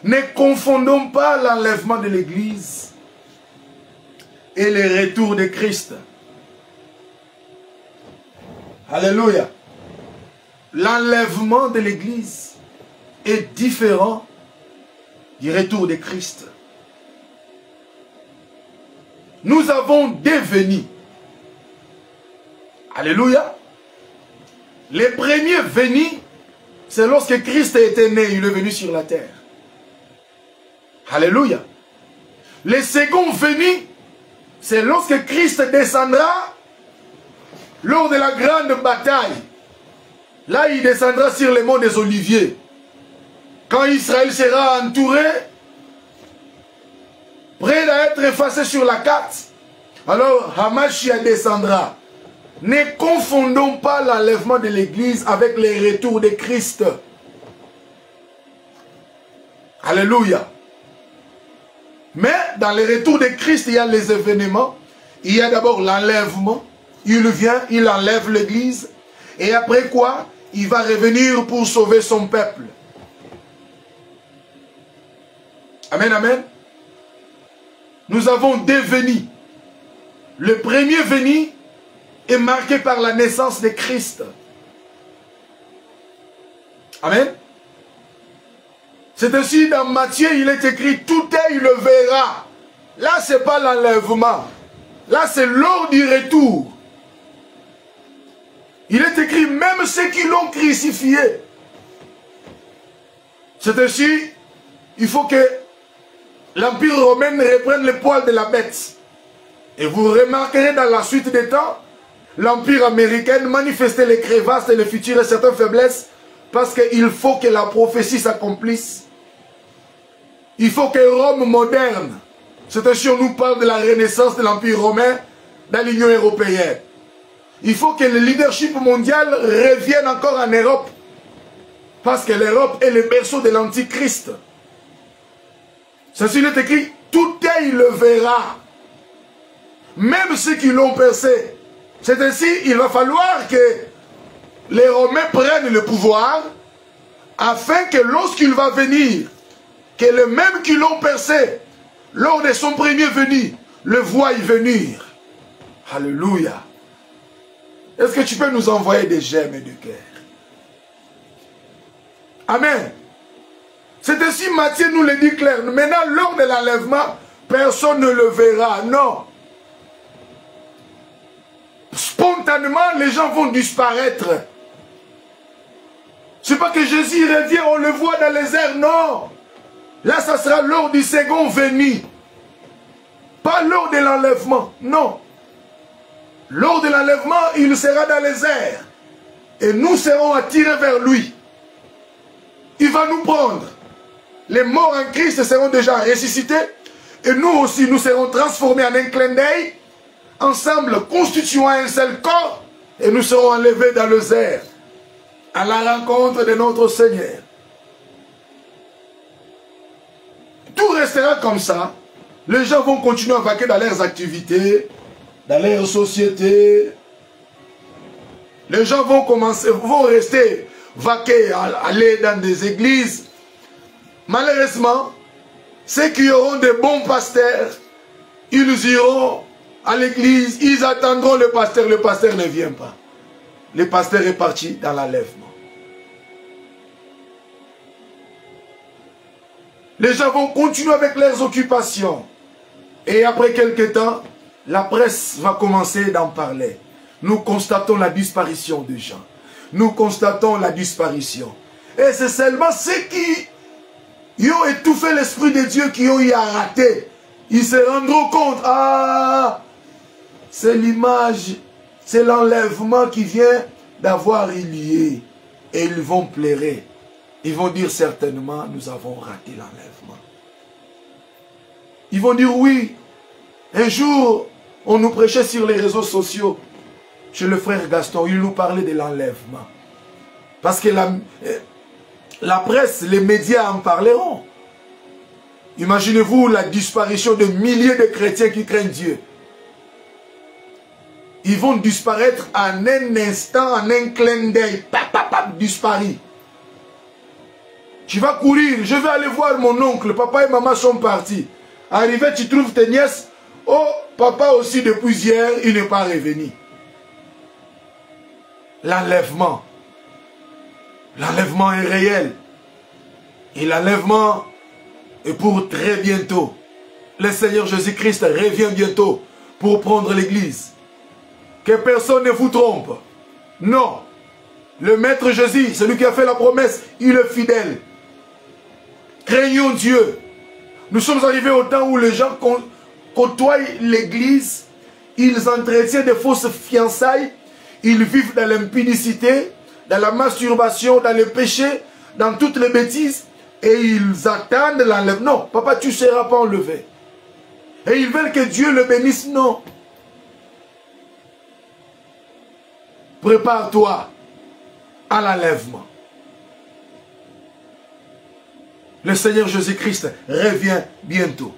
Ne confondons pas l'enlèvement de l'Église et le retour de Christ. Alléluia. L'enlèvement de l'Église est différent du retour de Christ. Nous avons devenu. Alléluia. Les premiers venus, c'est lorsque Christ était né, il est venu sur la terre. Alléluia. Les seconds venus, c'est lorsque Christ descendra lors de la grande bataille. Là, il descendra sur le mont des Oliviers. Quand Israël sera entouré, prêt à être effacé sur la carte, alors Hamashia descendra. Ne confondons pas l'enlèvement de l'Église avec le retour de Christ. Alléluia. Mais dans le retour de Christ, il y a les événements. Il y a d'abord l'enlèvement. Il vient, il enlève l'Église. Et après quoi? Il va revenir pour sauver son peuple. Amen, amen. Nous avons devenu. Le premier venu est marqué par la naissance de Christ. Amen. C'est ainsi dans Matthieu, il est écrit, tout œil le verra. Là, ce n'est pas l'enlèvement. Là, c'est lors du retour. Il est écrit, même ceux qui l'ont crucifié. C'est ainsi, il faut que l'Empire romain reprenne le poil de la bête. Et vous remarquerez dans la suite des temps, l'Empire américain manifestait les crevasses et les futures et certaines faiblesses parce qu'il faut que la prophétie s'accomplisse. Il faut que Rome moderne, c'est ainsi on nous parle de la renaissance de l'Empire romain dans l'Union européenne. Il faut que le leadership mondial revienne encore en Europe. Parce que l'Europe est le berceau de l'Antichrist. Ceci est écrit, tout œil le verra. Même ceux qui l'ont percé. C'est ainsi, il va falloir que les Romains prennent le pouvoir afin que lorsqu'il va venir, que les mêmes qui l'ont percé lors de son premier venu, le voient venir. Alléluia. Est-ce que tu peux nous envoyer des gemmes et du cœur? Amen. C'est ainsi Matthieu nous le dit clair. Maintenant, lors de l'enlèvement, personne ne le verra. Non. Spontanément, les gens vont disparaître. C'est pas que Jésus revient, on le voit dans les airs. Non. Là, ça sera lors du second venu. Pas lors de l'enlèvement. Non. Lors de l'enlèvement, il sera dans les airs. Et nous serons attirés vers lui. Il va nous prendre. Les morts en Christ seront déjà ressuscités. Et nous aussi, nous serons transformés en un clin d'œil. Ensemble, constituant un seul corps. Et nous serons enlevés dans les airs. À la rencontre de notre Seigneur. Tout restera comme ça. Les gens vont continuer à vaquer dans leurs activités, dans leur société. Les gens vont rester vaquer, aller dans des églises. Malheureusement, ceux qui auront de bons pasteurs, ils iront à l'église, ils attendront le pasteur ne vient pas. Le pasteur est parti dans l'enlèvement. Les gens vont continuer avec leurs occupations. Et après quelques temps, la presse va commencer d'en parler. Nous constatons la disparition des gens. Nous constatons la disparition. Et c'est seulement ceux qui ont étouffé l'Esprit de Dieu qui ont eu à rater. Ils se rendront compte, ah, c'est l'image, c'est l'enlèvement qui vient d'avoir eu lieu. Et ils vont pleurer. Ils vont dire certainement, nous avons raté l'enlèvement. Ils vont dire oui. Un jour, on nous prêchait sur les réseaux sociaux. Chez le frère Gaston, il nous parlait de l'enlèvement. Parce que la presse, les médias en parleront. Imaginez-vous la disparition de milliers de chrétiens qui craignent Dieu. Ils vont disparaître en un instant, en un clin d'œil. Pap, pap, pap, disparu. Tu vas courir, je vais aller voir mon oncle, papa et maman sont partis. Arrivé, tu trouves tes nièces. Oh, papa aussi depuis hier, il n'est pas revenu. L'enlèvement. L'enlèvement est réel. Et l'enlèvement est pour très bientôt. Le Seigneur Jésus-Christ revient bientôt pour prendre l'église. Que personne ne vous trompe. Non. Le Maître Jésus, celui qui a fait la promesse, il est fidèle. Craignons Dieu. Nous sommes arrivés au temps où les gens côtoient l'église, ils entretiennent de fausses fiançailles, ils vivent dans l'impudicité, dans la masturbation, dans le péché, dans toutes les bêtises, et ils attendent l'enlèvement. Non, papa, tu ne seras pas enlevé. Et ils veulent que Dieu le bénisse. Non. Prépare-toi à l'enlèvement. Le Seigneur Jésus-Christ revient bientôt.